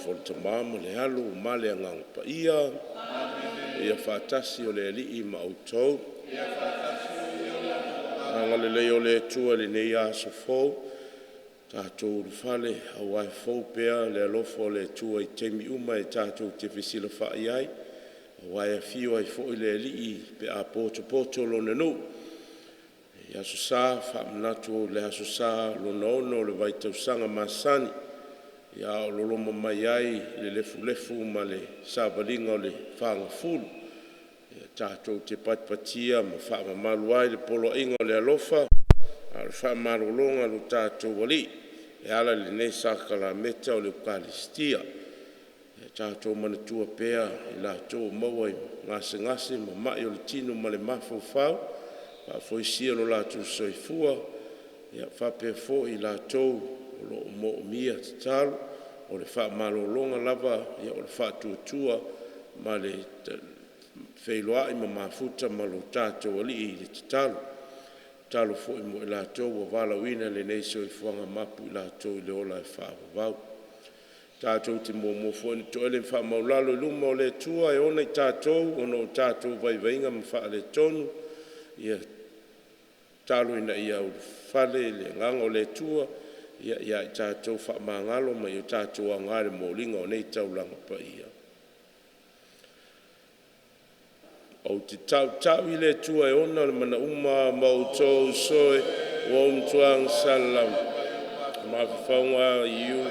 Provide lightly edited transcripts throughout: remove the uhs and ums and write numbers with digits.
fol tamama le alu ma le ngang pa ia ia fatasi o le ali ma autou anga le o le tua le nei a so fo tatou fale au ai fo pea le alofo le tua i temi uma e tatou te fisila fa ai au ai fio ai fo le ali pe a poto lo nenu ia so sa fa mnatu le aso sa lo no le vai tau sanga masani ia o lolo mai ai le lefu ma le savalinga o le whanga fulu. Ia tātou te patpatia ma wha malu ai le polo inga o le alofa, a le wha marolonga lo tātou wali, e ala le ne sakala meta o le ukalistia. Ia tātou manatua pea i la tō maua i ngase ma mai o le tino ma le mafau, pa foi sia lo la tū soifua, ia wha pe fo i la tō lo mo mia te talo, o le wha malolonga lava, ia o le wha tuatua, ma le whailoa i ma mafuta ma lo tātou ali i le te talo. Talo fo i mo i la tō wa wala wina le neiso i fuanga mapu i la tō i le ola e wha wau. Tātou te mo fo i to ele wha maulalo i luma o le tua e ona i tātou, ono o tātou vai vainga ma wha le tonu, ia talo ina ia o whale le nganga o le tua, ia i tātou wha mangalo ma i tātou a ngare mōlinga o nei taulanga pa ia. O te tau i le tua e ona le mana uma mautou soe o umtuang salam. Ma whaunga i u,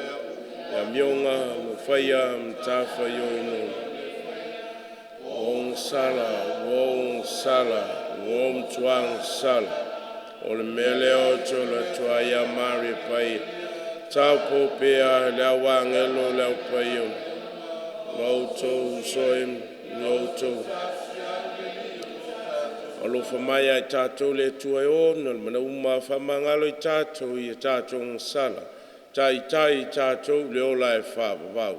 ia mionga, mo whaia, mtafa i ono. Wong sala, o umtuang sala. O le mele o tola tua ia mari pai, tau popea le awangelo le upaio, mautou soim, mautou. O lo whamaya i tātou le tua e ona, mana uma whamangalo i tātou i tātou sala, tai tātou le ola e whāwawau.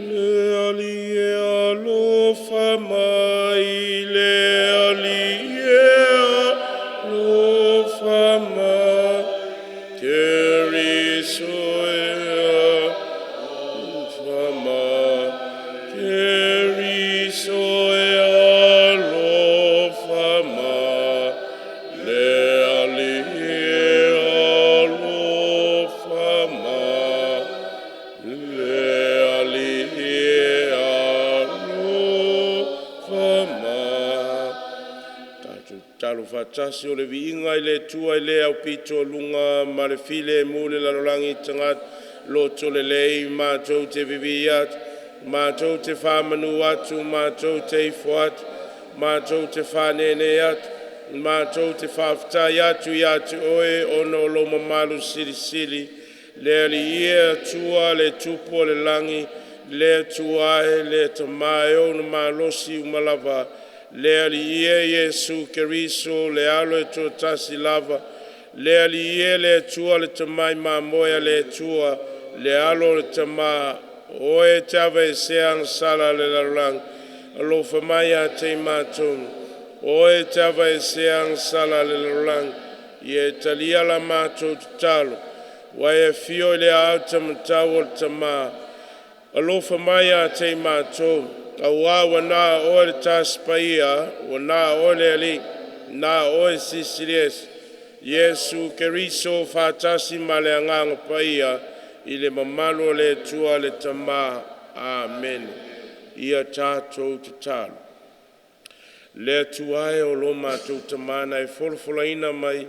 Le ali e alo whamai, le ali e lo fama kerisoea fama kerisoea lo fama le alia lo fama le alia lo fama. Talo fatasi o le viinga i le tua i le au pito lunga ma le file e mule la rolangi tangat loto le lei mātou te vivi atu, mātou te whamanu atu, mātou te ifo atu, mātou te whanene atu, mātou te whawhtai atu i atu oe ono lo mamalu sili le ali ia tua le tupo le langi le tuae le tamae o na malosi umalava le alia Yesu Keriso le alo e tua tasi lava, le alia le tua le tamai mamoia le tua, le alo le tama, oe tava e seang sala le larang, alo whamaya te mātou, oe tava e seang sala le larang, ie talia la mātou talo, wae fio le au tamatau o le tama, alo whamaya te mātou, aua wana o le taspaia, wana o le ali, na o e sisilies, Yesu Keriso fatasi ma le anganga paia, i le mamalo le tua le tama, amen. Ia tātou te talo. Le tuae o lo mātou tamana e folofolaina mai,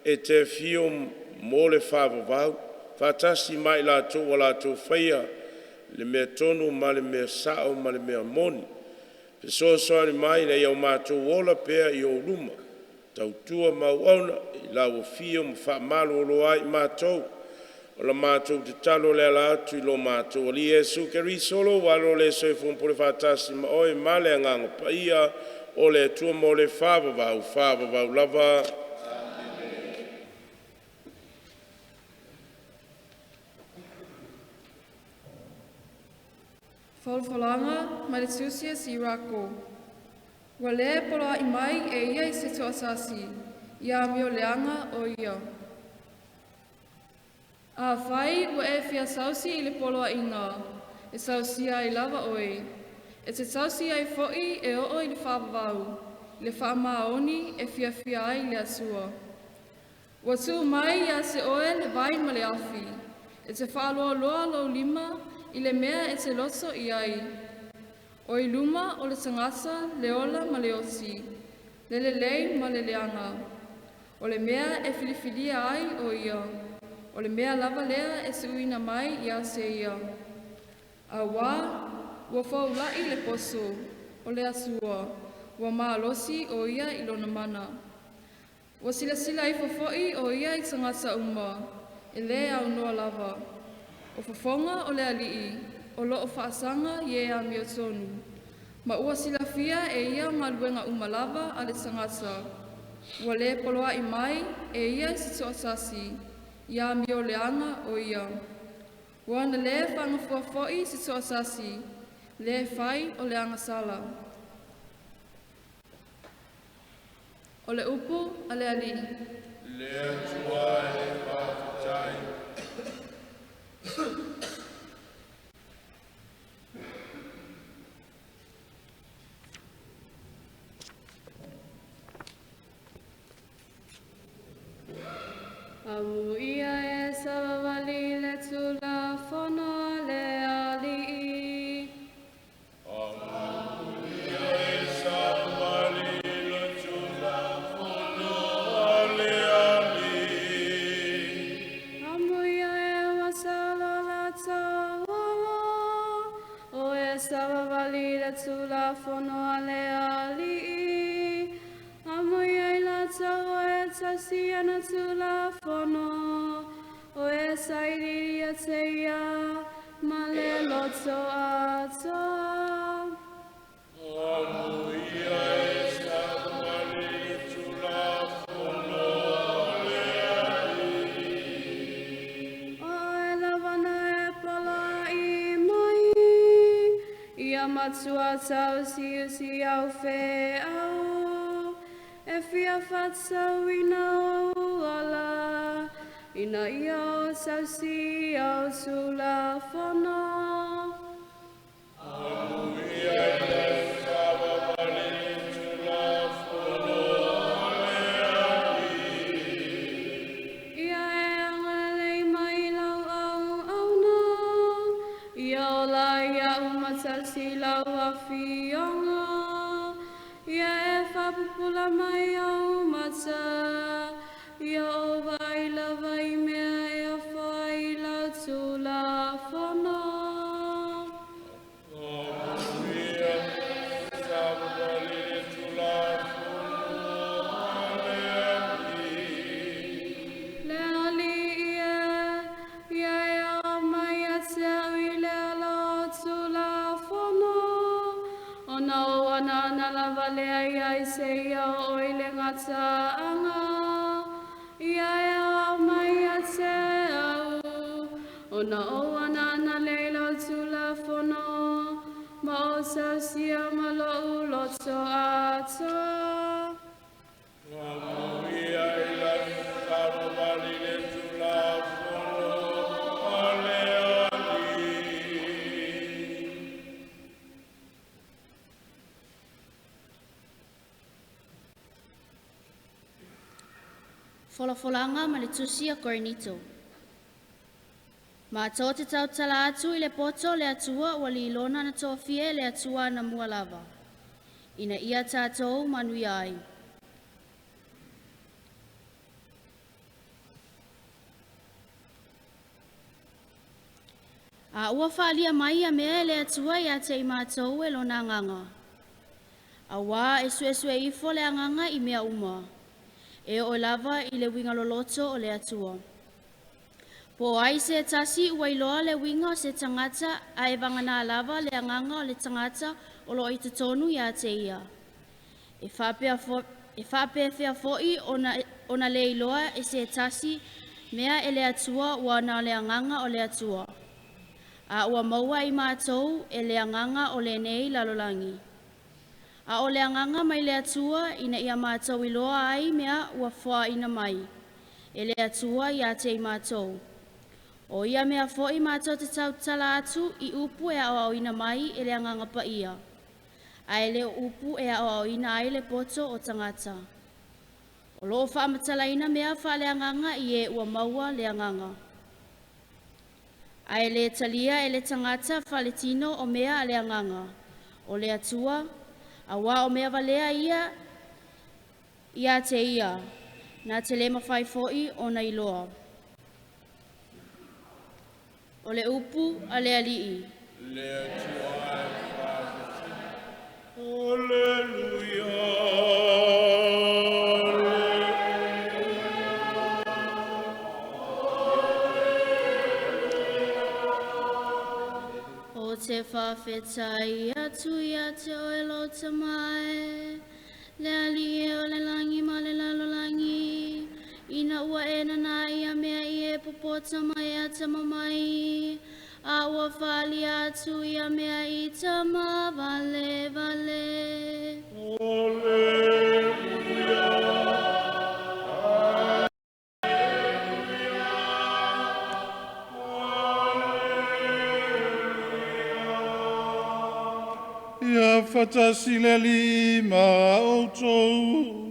e te fio mo le whawawau, fatasi mai la tō wa la tō whaia, le mea tonu ma le mea sao ma le mea moni. Pe soasoani mai na iau mātou ola pea i o luma. Tautua mauauna i lau fio ma whaamalu o loa i mātou. O la mātou te talo le ala atu i lo mātou. O li Yesu Kerisolo walo le soifun po le whatasi ma oe ma le anganga pa ia o le tua mo le whawawau lava. Folfolanga mai le tusia si rako. Wale pola i mai e ia i se to asasi. Ia mio leanga o ia. A whai ua e whia sausi I le poloa inga, e sausi ai lava oe. E te sausi ai fo'i e o I le whawawau, le whaamaoni e whia ai le atua. Ua tu mai ia se oe le vai ma le awhi, e te whaaloa loa lo lima I le mea e te loto I ai. O I luma o le tangata le ola ma le oti, le lei ma le leanga. O le mea e filifilia ai o ia, o le mea lava lea e se uina mai ia se ia. A wā, ua whaulai le poso, o le atua, ua maalosi o ia I lona mana. Ua sila I fofo'i o ia I tangata uma, e le au noa lava. O fofonga o le ali'i, o loo whaasanga ie a mio tonu. Ma ua sila fia e ia maluenga uma lava a le tangata. Ua le poloa I mai e ia I situ asasi, ia mio leanga o ia. Ua na le whangafua fo'i situ asasi, le whai o le angasala. O le upu a le ali'i. Le atua e whawhatai. Amu ia e savavali le tula fono le ali'i. Amu ia e savavali le tula fono le ali'i. Amu ia e wasalo la tawa. O e savavali le tula fono le ali'i. Amu ia e la tawa e tasi ana tula fono. O e sairi a te ia ma le loto atoa. Amu ia e savavali le tula fono le ali'i. O e lawana e pala I mai. Ia matua tau si usi au fe au. E fia fatsau ina o ala. Ina ia o tau si au tula fono. Amu ia e savavali le tula fono le ali'i. Ia e angalei mai lau au na. Ia o la ia umata si lau a fionga. Ia e whapupula mai au mata. Ia o vai lava I mea e a whai lau tula fono. Amu ia e savavali le tula fono le ali'i. Le ali ia e a mai a te au I le ala tula fono. Ona o ana lava lea ia I se ia o I le ngata anga. Ia e a mai a te au. Ona o ana leilo tula fono. Ma o sausia ma lo loto atoa. Amu ia e savavali le tula fono le ali'i. Folafolanga ma le tusi a Cornito. Ma tō te tau tala atu I le poto le atua ua li ilona na tōwhie le atua na mua lava. Ina ia tātou manui ai. A ua whaalia mai a mea le atua I a te I mātou e lona nganga. A wā e sue ifo le anganga I mea uma. E o lava I le winga loloto o le atua. Po ai se tasi ua iloa le winga o se tangata a e vangana lava le anganga o le tangata o lo I te tonu I a te ia. E whapea fea fo'i ona le iloa e se tasi mea e le atua ua na le anganga o le atua. A ua maua I mātou e le anganga o le nei lalolangi. A o le anganga mai le atua ina ia mātou iloa ai mea ua wha ina mai. E le atua I a te I mātou. O ia mea fo'i mātou te tau tala atu I upu e au ina mai e le anganga pa ia. Ai le upu e au ina ai le poto o tangata. O loo whaamatala ina mea wha le anganga I e ua maua le anganga. Ai le talia e le tangata wha le tino o mea le anganga. O le atua, awa o mea valea ia te ia. Nā te le mawhai fo'i o na iloa. O le upu a le alii. O te whawhetai atu ia te oelo tamae. Le alii o le langi ma le lalolangi. Ina ua e nana ia mea I e popotama e atama mai. A ua whali atu ia mea I tama vale vale. Ia whatasi le lima outou.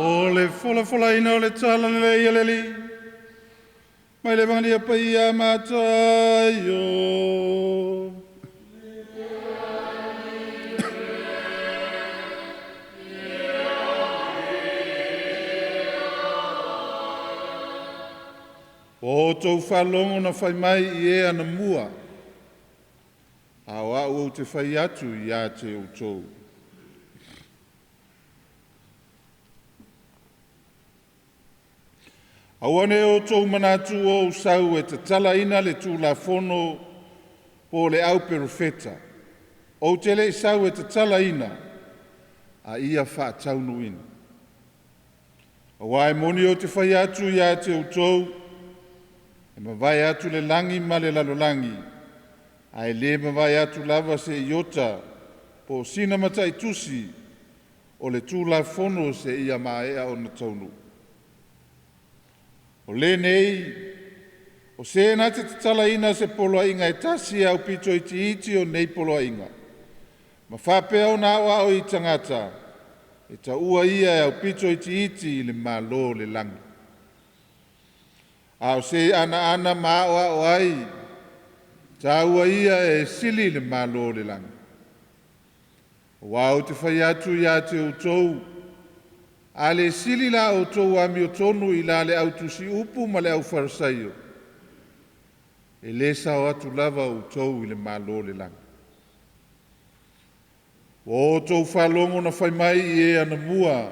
O le fola ina o le tala le leia le li. Mai le vangia pa ia matai o. O tau whalongo na whai mai I e ana mua. Awa o te whai atu I a te o tau. Awane o tau manatu o usau e te tala ina le tū la fono po le au perofeta. O te le isau e te tala ina a ia wha taunu ina. Awa e moni o te whai atu I a te o tau. E mawai atu le langi ma le lalolangi. Ai le mawai atu lava se iota po sina matai tusi o le tū la fono se ia maea o na taunu. O le nei, o se na te tala ina se poloa inga e tasi au pito iti o nei poloa inga. Ma whapea o na awa o I tangata, e ta ua ia au pito iti le malo le langi. Au se ana maa o ai, ta ua ia e sili le malo le langi. Wau te whai atu ia te utou, a le sili la o tou ami o tonu I la le au tusi upu ma le au farisaio. E le sao atu lava o tou I le malo le langi. O tou whalongo na whai mai I e ana mua,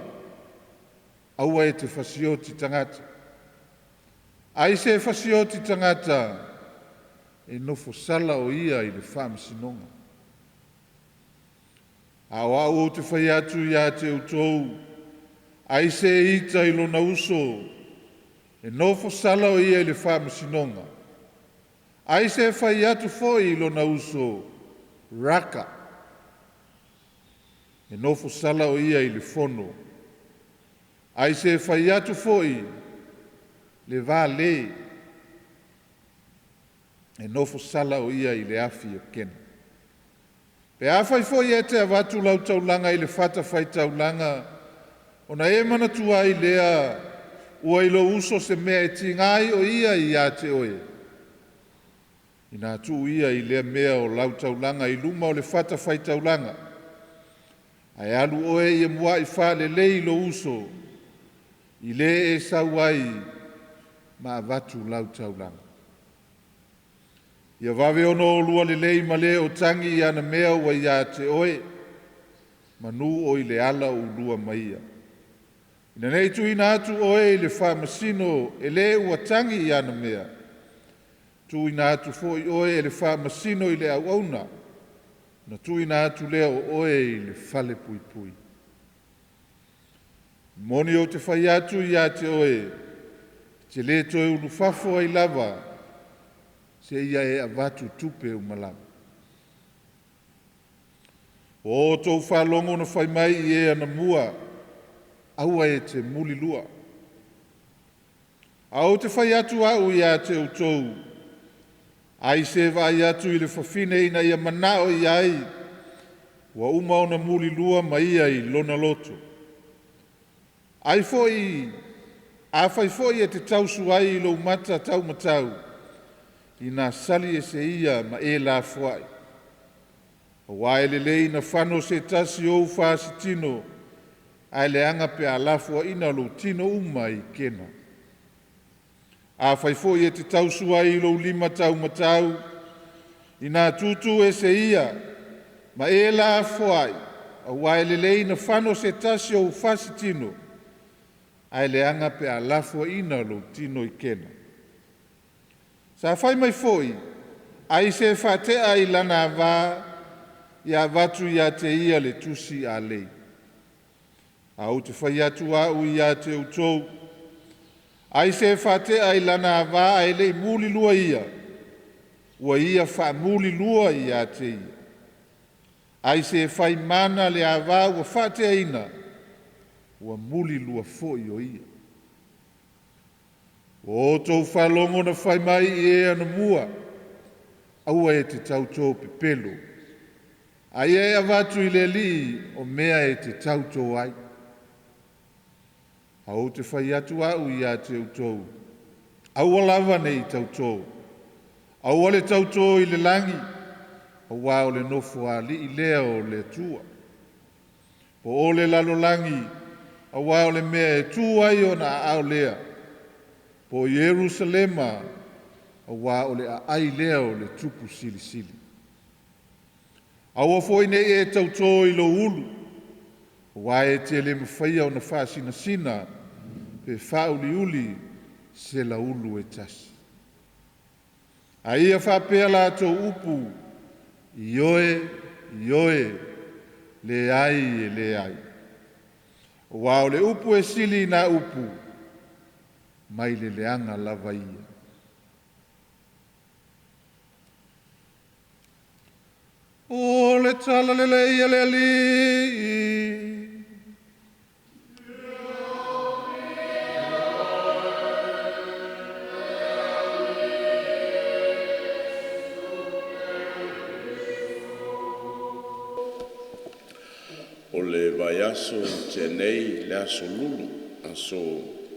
aua e te whasioti tangata. Ai se whasioti tangata, e nofo sala o ia I le whamasinonga. Awa o te whai atu ia te utou, ai se ita I lona uso, e nofo sala o ia I le whamasinonga. Ai se whai atu foi I lona uso, raka. E nofo sala o ia I le fono. Ai se whai atu foi, le vale. E nofo sala o ia I le afi o ken. Pe awhai foi e te avatu lau taulanga I le whata whai taulanga, ona e manatua I lea ua I lo uso se mea e tingai o ia I a te oe. Ina atu ia I lea mea o lau taulanga I luma o le whata whai taulanga. Ai alu oe I mua I wha le lei lo uso, I le e sauai ma avatu lau taulanga. Ia vawe ono o lua le lei ma le o tangi I ana mea ua I a te oe, manu o I le ala o lua maia. Ina nei tu ina atu oe I le whamasino e le ua tangi I ana mea. Tu ina atu fo I oe e le whamasino I le au auna. Na tu ina atu leo oe I le whale pui pui. Moni o te whai atu I a te oe. Te le toe ulu whafo ai lava. Se ia e avatu tupe o malama. O tō whalongo na whai mai I e ana mua, aua e te muli lua. Au te whai atu au I a te utou, ai se vai atu I le whawhine ina ia manao I ai, wa uma o na muli lua mai ai lona loto. Ai foi, a whai foi e te tausu ai I lo mata tau matau, I nā sali e se ia ma e la fuai. O wae le lei na whano se tasi o whaasi tino, ai le anga pe a lafua ina lo tino uma I kena. A whai foi e te tausu ai I lo lima tau matau, I nā tutu e se ia, ma e la fuai, o wae le lei na whano se tasi o whaasi tino, ai le anga pe a lafua ina lo tino I kena. Sa whai mai foi, ai se whatea I lana wā, ia watu ia te ia le tusi a lei. Au te whai atu au ia te utou, ai se whatea I lana wā ai lei muli lua ia, ua ia wha muli lua ia te ia. Ai se whai mana le a wā ua whatea ina, ua muli lua foi o ia. O tō whalongo na whai mai I e ana mua, aua e te tautō pepelo. Ai e avatu I le li o mea e te tautō ai. Au te whai atu au I a te utou. Aua lava nei tautō. Aua le tautō I le langi, aua o le nofo a li I lea o le tua. Po o le lalo langi, aua o le mea e tu ai o na au lea. Po Jerusalema, aua o le ai lea o le tupu sili sili. Aua foi nei e tautō I lo ulu, aua e te le mawhaia o na whaasina sina, pe whauli uli se la ulu e tasi. A ia whapea la tō upu, ioe, le ai. Aua o le upu e sili na upu, mai le leanga lava ia. O le tala le leia le ali. O le vai aso tenei le aso lulu, aso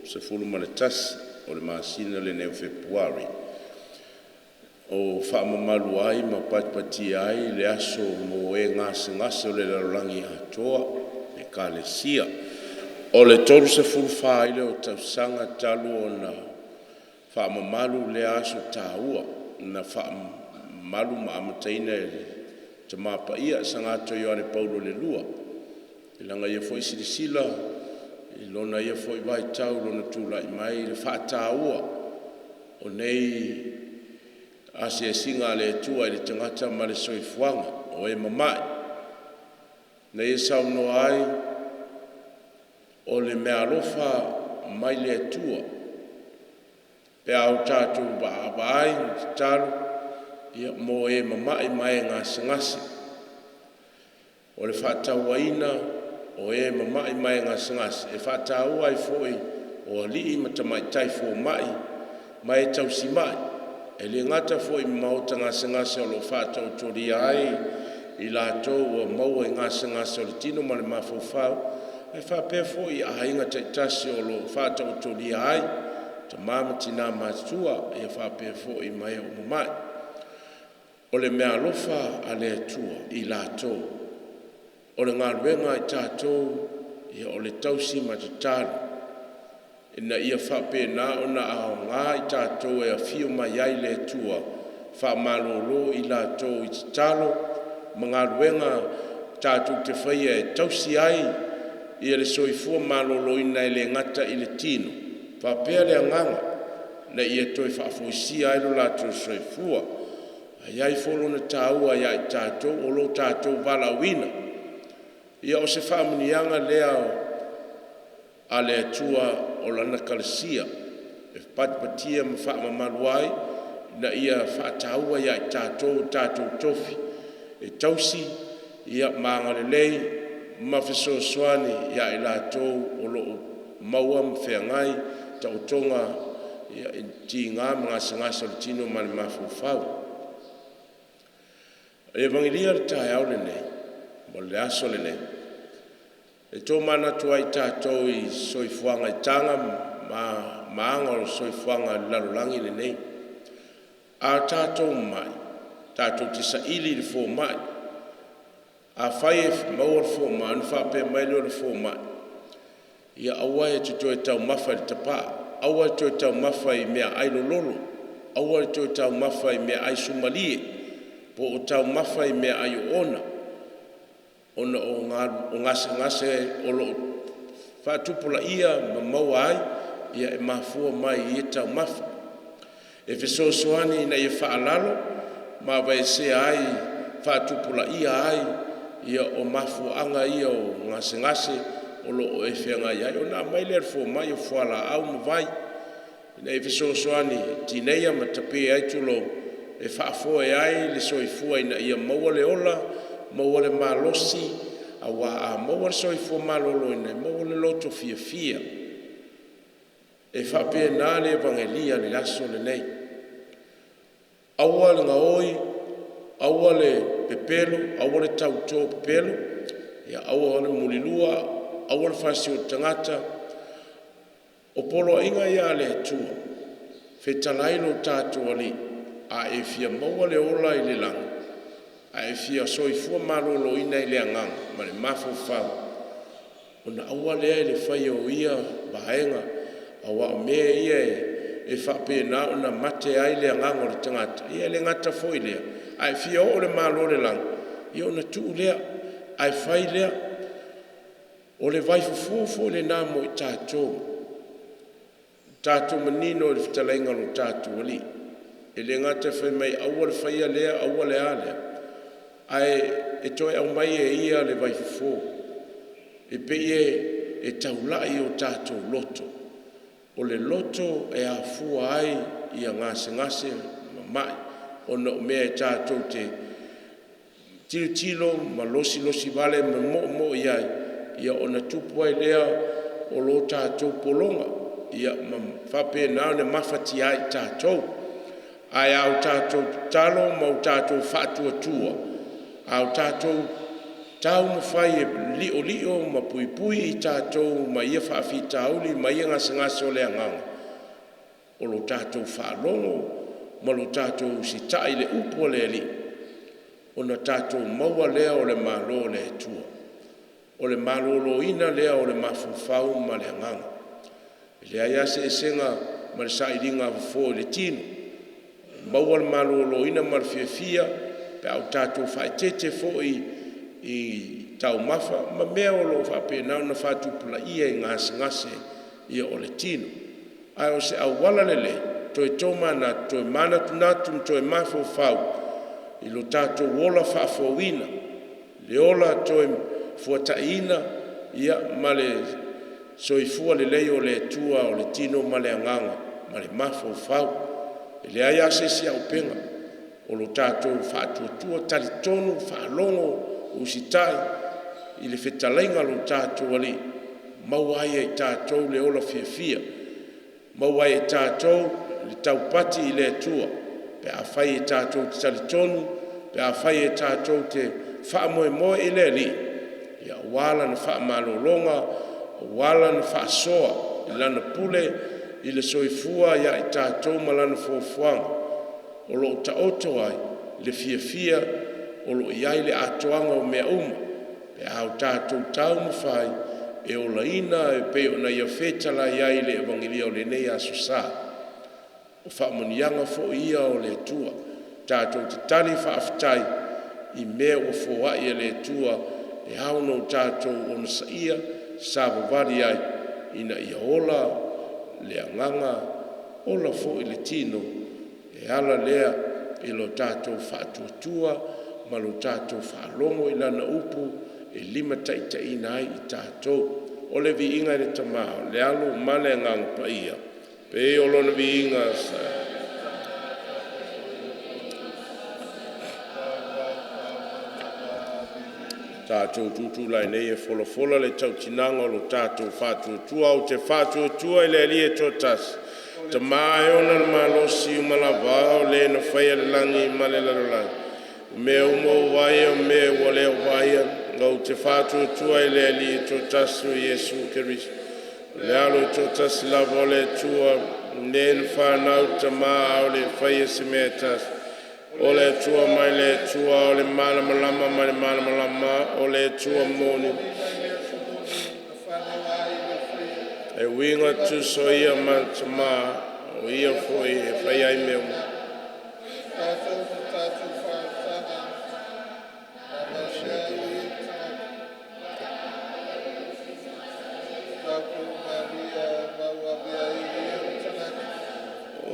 se fulu manatasi, o le masina le neu Februari. O whaamamalu ai, ma patipati ai, le aso mo e ngase o le larolangi atoa, e ka le sia. O le toru se fulu whaile o tausanga talu o na whaamamalu le aso tāua, na whaamamalu ma amataina e te mapa ia, sangato Ioane Paulo le lua. I langa ia fo isi sila, I lona ia fo I vai tau, lona tūlai mai, le whātāua, o nei asi e singa le tua I le tangata ma le soifuanga, o e mamai. Nei e sauno ai, o le mea alofa mai le tua, pe au tātou ai, taru, ia mo e mamai mai ngasi. O le whātauaina, o e mamai mai ngasi. E whātau ai foi, o li matamai taifo mai tausi mai. E le ngata foi mauta ngasi o lo whātau tori ai, I lātou o maua ngasi o le tino ma le mawhauwhau, e whapea foi a inga taitasi o lo whātau tori ai, ta mamati nā mātua, e whapea foi mai o mamai. O le mea lofa a le atua I lātou, o le ngaruenga I tātou, ia o le tausi matataru. Ina ia whape nā o na ao ngā I tātou e a whio mai ai le tua, whamalolo I lātou I te talo, mga ruenga tātou te whaia e tausi ai, ia le soifua malolo ina I le ngata I le tino. Whapea le anganga, na ia toi whaafoisia ai lo lātou soifua. Ai folo na tāua ia I tātou, o lo tātou walawina. Ia o se whamunianga lea a le atua o lana kalesia. E patipatia ma whaamamalu ai, na ia whaataua ia I tātou tofi. E tausi, ia mangalelei mafesoasoani ia i latou o loo maua mafeagai tautoga ia tigā magasagasa o le tino ma le mafaufau e vangilia le taeao lenei mo le aso lenei e tō manatu ai tātou i soifuanga i tanga maanga o soifuanga lalolagi lenei a tātou mai tātou tisa ili le fō mai a whai e maua le fō mai anu whape mai leo le fō mai ia aua e tuto e tau mafa le tapa aua e tuto e tau mafa i mea ai lololo aua e tuto e tau mafa i mea ai sumalie po o tau mafa i mea ai ona ona o ngase o lo whaatupula ia ma maua ai ia e mafua mai i e tau mafa e fesoasoani na ia whaalalo ma vai se ai whaatupula ia ai ia o mafuanga ia o ngase o lo e whianga ia o nā mai lea fo mai o whala au ma vai ina e fesoasoani tineia ma tape ai tulo e whaafo e ai le soifua ina ia maua le ola maua le malosi awa a maua le soifua malolo ina maua le loto fia e whape nā le evangelia le laso le nei aua le ngaoi aua le pepelo aua le tauto pepelo ia aua le mulilua aua le fasio tangata o polo inga ia le tua fetalai lo tātou ali a e fia maua le ola i le langa a e fia soifua malolo ina i le anganga ma le mafofau ona aua lea i le whai o ia vaenga aua o mea ia e whapena ona mate ai le anganga o le tangata ia le ngata foi lea a e fia o le malo le langa ia ona tuu lea a e whai lea o le vai fufufo le nā mo i tātou manino le fitalainga lo tātou ali e le ngata whai mai aua le whaia lea aua le alea ai e toi au mai e ia le vai fufo e pe e taulai o tātou loto o le loto e a fua ai ia ngase mai ona o mea e tātou te tilo ma losi vale ma mo iai ia ona tupu ai lea o lo tātou polonga ia ma whape nao ne mawhati ai tātou ai au tātou talo ma au tātou whātua au tātou tau ma whai e lio ma pui i tātou ma ia whaafi tauli ma ia ngase o le anganga o lo tātou whaalongo ma lo tātou si tai le upo le li ona tātou maua lea o le malo le tua o le malolo ina lea o le mafufau ma le anganga le aia se senga ma le sairinga fo le tino maua le malolo ina ma le fiafia pe au tātou whaetete fo i tau mafa ma mea o lo whapenau na whatupula ia i ngase ia o le tino ai o se au wala lele toi toma na toi mana tunatu toi mafufau i lo tātou wola whaafowina le ola toi fuataina ia ma le soifua le lei o le tua o le tino ma le anganga ma le mafofau e le aia se si au penga o lo tātou whaatuatua talitonu whaalongo usitai i le whetalainga lo tātou ali mauai e tātou le ola fiafia mauai e tātou le taupati i le tua pe a whai e tātou te talitonu pe a whai e tātou te whaamoe i le li ia wala na whaamalolonga wala na whaasoa i lana pule i le soifua ia i tātou malana fofuanga o lo taoto ai le fiafia o lo iai le atoanga o mea pe au tātou tau mawhai e o laina e pe o na ia whetala iai le evangelia o le nei asosa o whaamonianga fo ia o le tua tātou te tali whaafitai i mea o fōa ia le tua e hao no tātou o na saia sāwavari ai ina ia ola le anganga ola fo i le tino e ala lea i lo tātou whaatuatua ma lo tātou whaalongo i lana upu e lima taitaina ai i tātou o le vi inga le tamao le alu male ngang pa ia pe o lona vi inga sa Tātou tūtula nei e wholofola le tau tinanga o lo tātou whātuatua o te whātuatua i le alia tō tasi. Te mai ona na malosi o malawa o le na whaia le langi ma le larolangi. Me umo waia me wale o waia ngau te whātuatua i le alia tō tasi o Iesu Keristo. Le alo tō tasi lava o le tua ne na whanau te maa o le whaia se mea tasi. O le tua mai le tua o le malamalama mai le malamalama o le tua moni. E winga tu so ia mantama o ia foi e whai ai meu.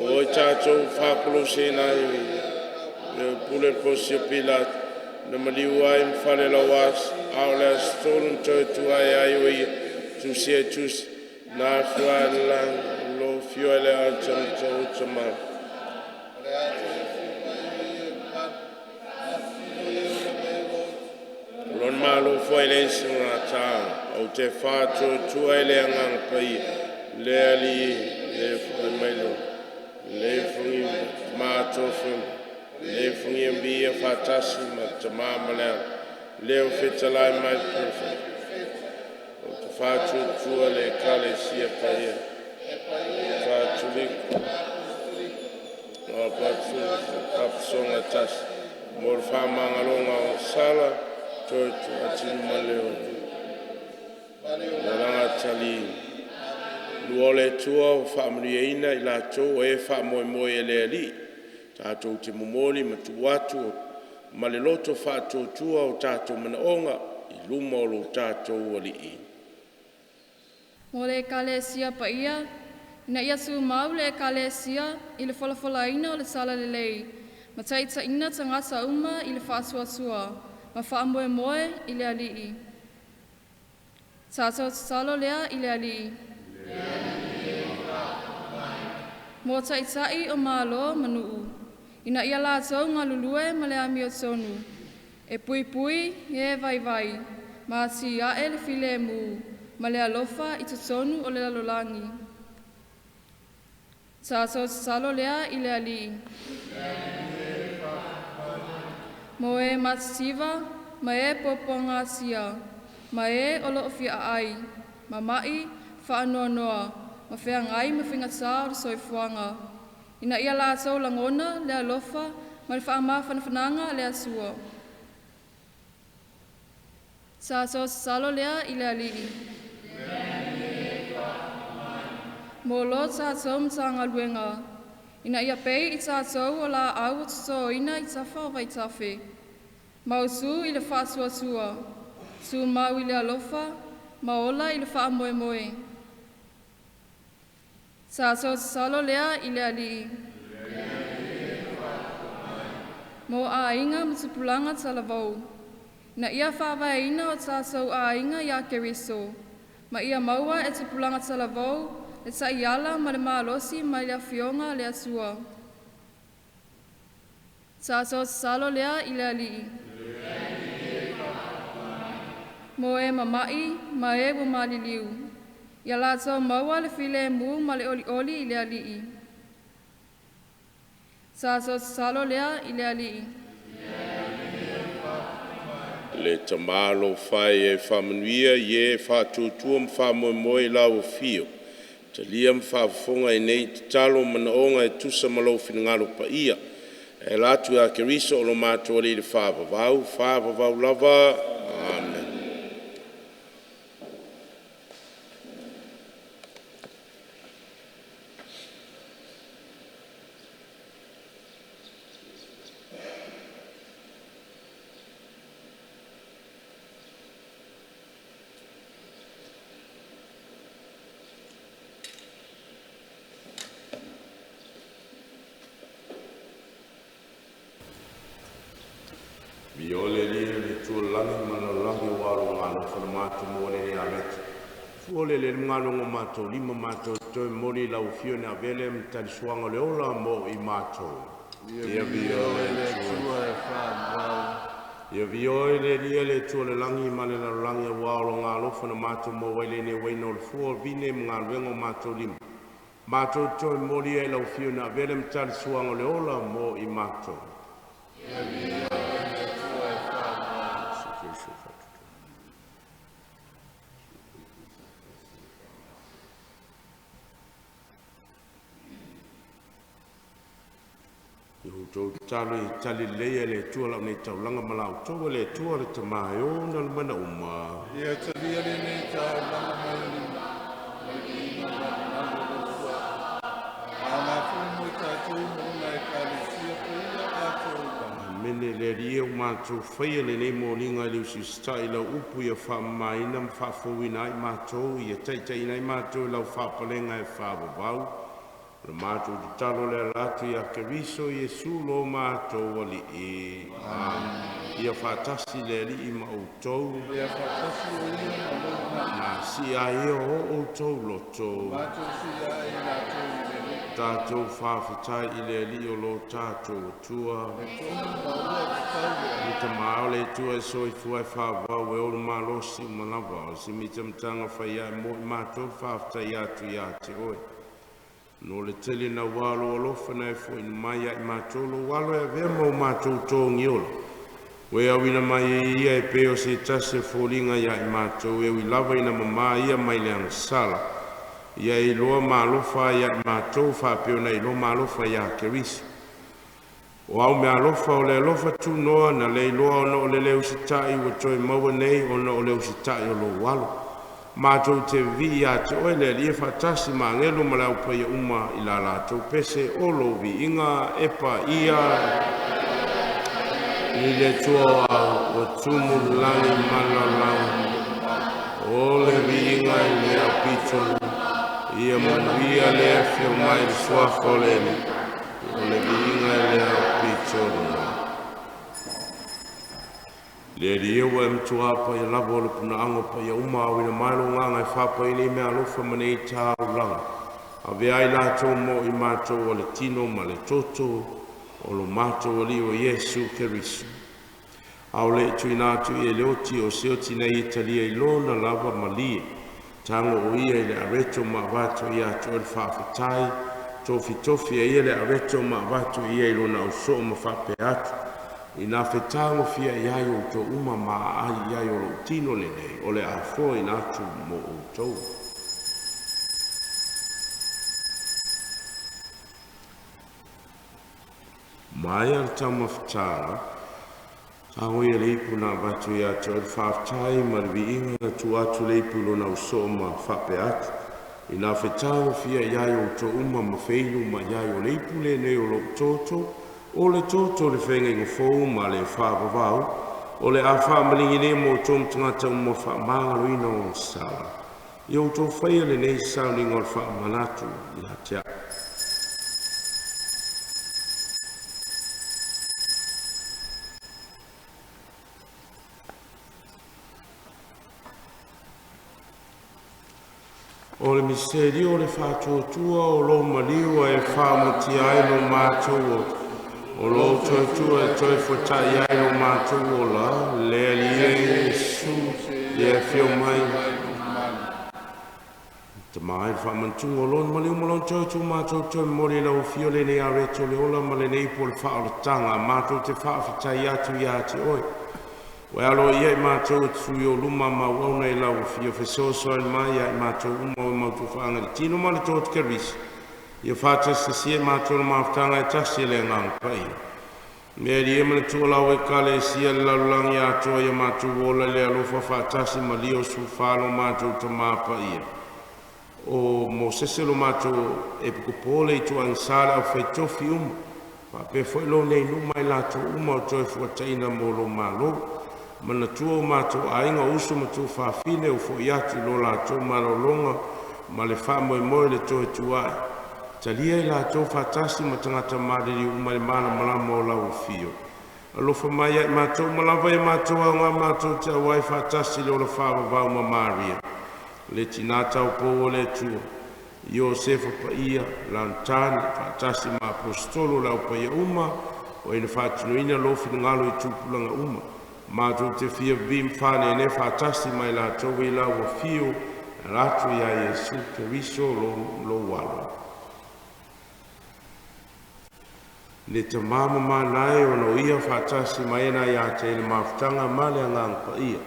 O tātou whapolo se nai pule posio pilat na maliu ai mfale la was au la stolun tu ai ai oi tu se tus na fuala lo fiole al chama lon malo foi le suna ta o te fatu tu ai le ngang pai le ali le melo le fungi ma tofu le fungi mbia fatasi ma tamama le o fetalai mai perfect o te fatu tua le kale sia paia fatu li o patu papsonga tas mor famanga longa o sala to atinu maleo langa tali luole tua famrieina ila to e fa mo ele ali tātou te momoli ma tuatu ma le loto whātuatua o tātou manaonga i luma o lo tātou alii. Mo le kalesia pa ia, ina ia su mau le kalesia i le whalawhalaina o le sala le lei, ma taita ina tangasa uma i le whaasuasua, ma whaamoe moe i le alii. Tātou salo lea i le alii. Mo taitai o malo manuu. Ina ia lātou ngā lulue ma le ami o tonu. E pui pui, e vai vai, ma si a e le file mu, ma le alofa i te tonu o le lalolangi. Tātou salo lea i le ali. Mo e matisiva, ma e poponga sia, ma e olo o fia ai, ma mai, whaanoa noa, ma whea ngai ma whingatā o soifuanga. Ina ia lātou langona le alofa ma le whaama whanawhananga le asua. Tātou salo lea i le alii. Mo lo tātou mtanga luenga. Ina ia pei i tātou o la au o tuto ina i tafa o vai tafe. Mausu i le whaasuasua. Su mau i le alofa, maola i le wha moe moe. Tātou salo lea i le alii. Mo a inga mutupulanga talavau. Na ia whaawaina o tātou a inga ia Keriso. Ma ia maua e tupulanga talavau, e ta iala ma le maalosi ma le fionga le asua. Tātou salo lea i le alii. Mo e mamai, ma e wumaliliu. Ia lātou maua le file mu ma le oli oli i le alii. Tātou salo lea i le alii. Le tamalo whai e whamanuia i e whātuatua mwhamoemoe lau o fio. Te lia mwhaafonga e nei te talo manaonga e tusa malo whinangaro pa ia. E latu a Keriso o lo mātua li le whaavavau lava. Amen. Biole lia le tuolangi manalangi waro ngalo whanamatu mōre ni arete. Fuole le ngalo ngō mātou lima mātou toi mori lau fione a vele mtari suanga le ola mo I mātou. Ia biole le tua e whanau. Ia vioi le lia le tua le langi ma le langi wa o ngā lofa na mātou mo waile ne waino le fua vine mga luengo mātou lima. Mātou toi mori e lau fio na vele mtali suango le ola mo i mātou. Ia vioi le tua e wha. Tau talo I tali leia le tua lau nei tau langa malau tau le tua le tamai o na lumana uma. Ia tali ale nei tau langa malau mene le ria o mātou whaia le nei mōringa le usi stai lau upu ia whamaina mwhafouina I mātou ia taitai nei mātou lau whapalenga e whababau. Le mātou di talo le ratu ia keriso Iesu lo mātou wali e. Ia whatasi le li I ma outou. Ia whatasi o ia ma outou. Na si a ia o outou loto. Mātou si a ia lātou I le li. Tātou whawhitai I le li o lo tātou tua. I ta mao le tua e soi fuai whawau e olu malosi o manawa. O si mitamtanga whaia mo I mātou whawhitai atu ia te oi. No le tele na walo o lofa na e fo ina mai I mātou lo walo e vea mau mātou tōngi ola. Wea wina mai e ia e peo se tase fōlinga ia I mātou e lava ina mama ia mai le angasala. Ia I loa mālofa ia I mātou whapeo na I loa mālofa ia kerisi. O au me alofa o le alofa tu noa na le loa ona o le leo sitai wa toi maua nei ona o leo sitai o lo walo. Mātou te vi a te oe le lia whatasi ma ngelu malau pai uma I la lātou pese o lo vi inga epa ia I le tua o tumu langi malalau o le vi inga I le apito ia manuia le fio mai le suafo lene o le vi inga I le apito Le ria wa mtua pa ia lava le puna anga pa ia uma au ina mailo nganga I whapa ini mea alofa manei tāu langa. A vea I lātou mo I mātou o le tino ma le toto o lo mātou o li o Iesu Kerisu. Au le tu inatu I leoti o seoti nei Italia I lona lava malie. Tango o ia I le areto ma vato ia to le whawhitai. Tofi ia le areto ma vato ia I lona o so ma whape atu. Ina whetango fia iai o to uma maa ai iai o lo tino le nei, o le afo ina atu mo o tau. Mai al tama whetara, tango ia leipu na batu ia to le whaftai marvi inga tu atu leipu lo na uso ma whape atu. Ina whetango fia iai o to uma ma wheilu ma iai o leipu le nei o lo toto, o le toto le whenga inga fōu ma le whāpawau, o le a whāmalingi ne mo tōm tangata mo whaamangaro ina o sala. I o tō whaia le nei sauning o le whaamanatu I la tea. O le miseri o le whātuatua o lo maliwa e whāmuti ai no mātou o o lo toi e toi whatai ai no mātou o la, le alie Iesu, le whio mai. Te mai whamantunga o lon maliu malon toi mātou toi mori lau whio le nei areto le ola ma le nei po le whaalatanga, mātou te whaawhitai atu ia te oi. Wai alo ia I mātou tui o luma ma wauna I lau whio whesoso ai mai ai mātou uma o mautu whaanga tino ma le tōt kerisi. Ia whātasa sia mātou na mawhtanga e tasi le ngang pai. Mea ria mana tua lau e kale sia le lalulangi atoa ia mātou wola le alofa whātasi ma lio su whālo mātou ta māpa ia. O mo seselo mātou e pukupole I tua ansara au whaitofi uma. Whape whailo nei numai lātou uma o toi fuataina mo lo mālo. Mana tua o mātou ainga uso ma tu whāwhine o fo iatu lo lātou marolonga ma le whamoe moe le toi tuai. Talia I lātou whātasi ma tangata mariri umare mana malama o lau fio. Alofa mai ai mātou malawa I mātou au ngā mātou te awai whātasi le ola whāwawau ma Maria. Le tinata o po o le tua. Iosefa pa ia, lantani, whātasi ma apostolo lau pa ia uma, o ina whātunuina lofi ngalo I tupulanga uma. Mātou te fia vim whāne ne whātasi mai la tau i la wa fio ratu ia Yesu Keriso lo wala. Le te mama nai o no ia whātasi mai na ia te le mawhtanga male angangpa ia.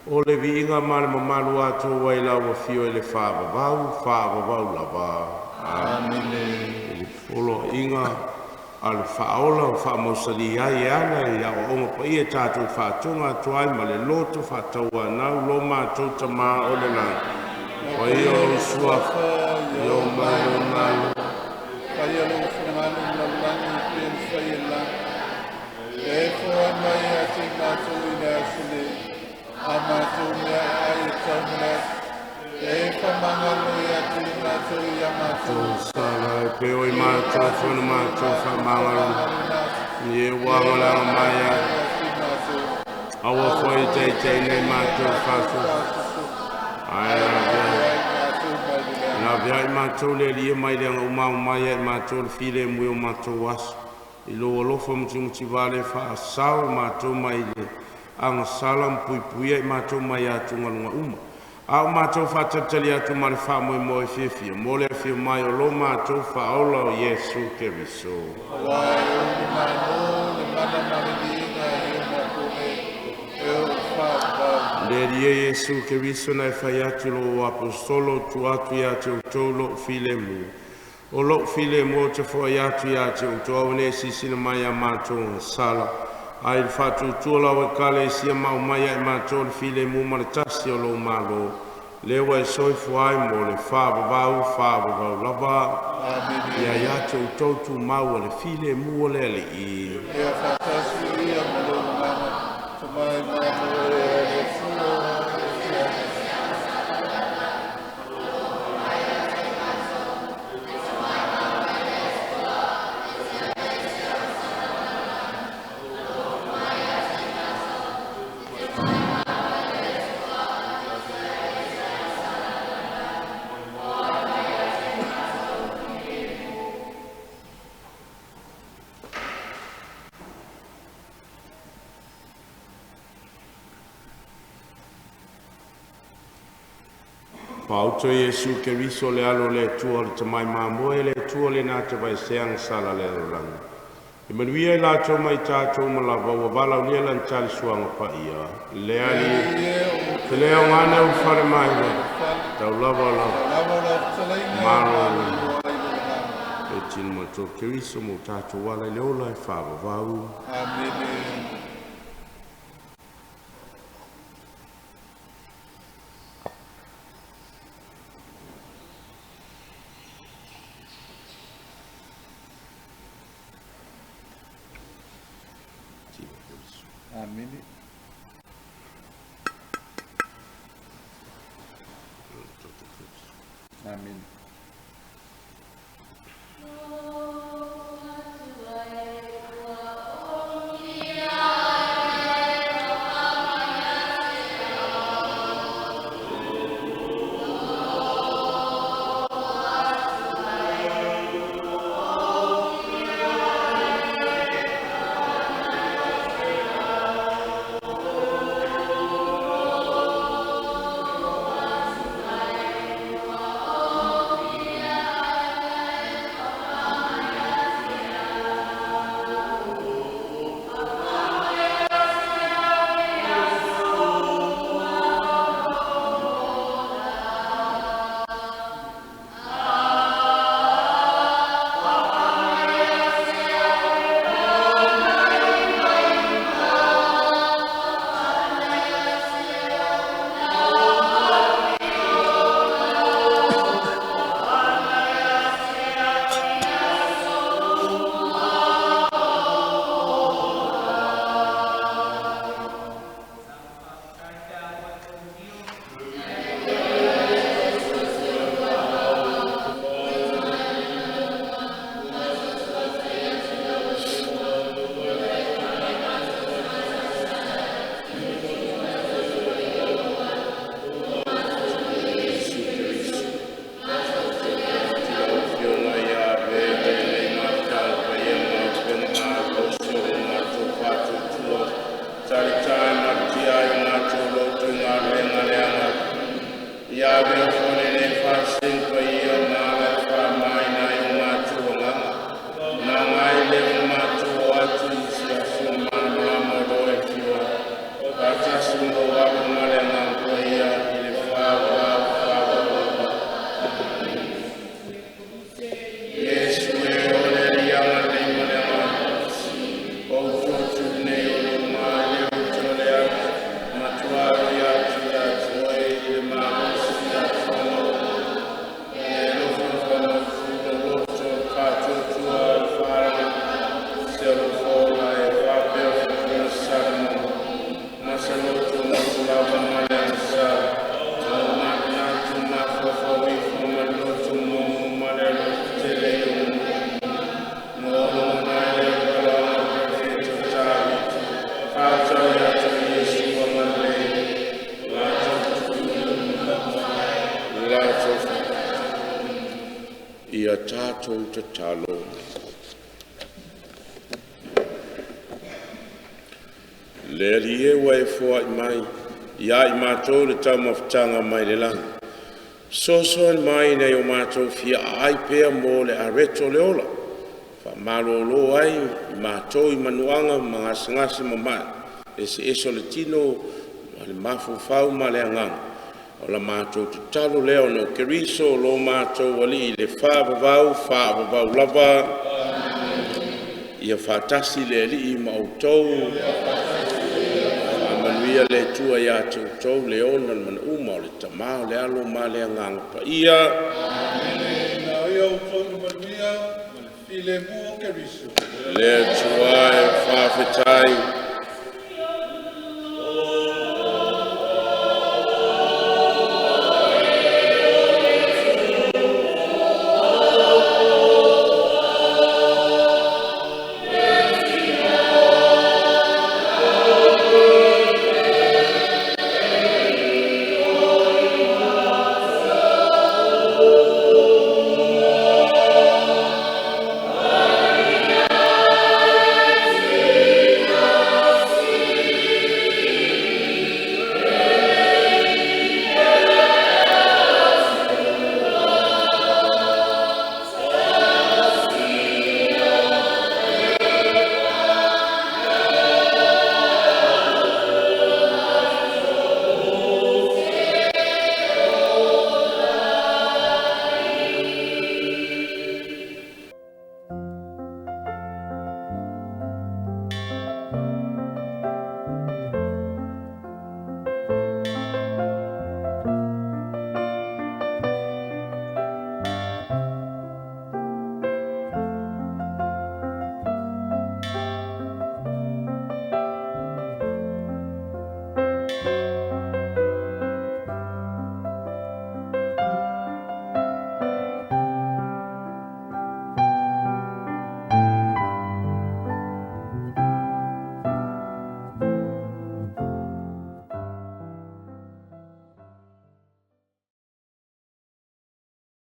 O le vi inga male mamalu ato wai la wa fio ele whāwawau lava. Amen. Olo inga al whaola o whaamosari ai ana ia o onga pa ia tātou whātunga tuai ma le loto whātaua nau lo mātou ta mā o le nai. O ia o suafa, i o mai o nai. Pai alo whananganu na langi pien whai la. E fōa mai a te mātou i nea sile. A mātou mea ai e taumana. E whamanganu i a te mātou i a mātou. Sala e peo i mātou whana mātou whamangaru. I e wangala mai a. Awa whai tei nei mātou whātou. Ai na via i mātou le lia mai le anga umau mai e mātou le file mui o mātou asu. I lo alofa mtunguti vale wha asau mātou mai le anga salam pui i mātou mai atu ngalunga uma. Au mātou whatatali atu mare wha moi moi whiwhia. Mo le whiwhia mai o lo mātou wha aula o Yesu Keriso. Wai o ni mai no le mana mare di inga i o mātou e o wha le ria Yesu Keriso na whai atu lo apostolo tu atu ia te utolo file mu. O lo file mu o te whai atu ia te utolo ne sisina mai a mātou sala. Ai le whatu tuola o kale sia mau mai a mātou le file mu maratasi o lo malo. Le wai soifu ai mo le whāwawau lava. Ia ia te utolo mau o le file mu o le ali i. Ia whatasi ia mo lo mana. Tamai mātou e Pauto Yesu Keriso le alo le tua le tamai mamoe le tua le nā te vai seang sala le ranga. I manuia la tau mai tātou malawa wa wala unia lan tali suanga pa ia. Le ali, te leo ngane u whare mai wa. Tau lava la. Maro. E tino mato Keriso mo tātou wala le ola e whawa wau. Amen. Amen. Amen. ia tātou te talo. Le lie wai fua I mai, ia I mātou le tau mawhitanga mai le lang. Sosoan mai nei o mātou fia ai pēr mō le areto le ola. Wha marolo ai I mātou I manuanga mga sangasi mamai. E se eso le tino, ma le mafu fau ma le angang. O la mātou tu talo leo no keriso lo mātou wali I le whāvavau lava. Ia whātasi le li I mautou. Ia le tua ia tau le ona man uma le tamao le alo ma le angang pa ia. Na ia o tonu manuia, ma le file mua keriso. Le tua e whawhetai.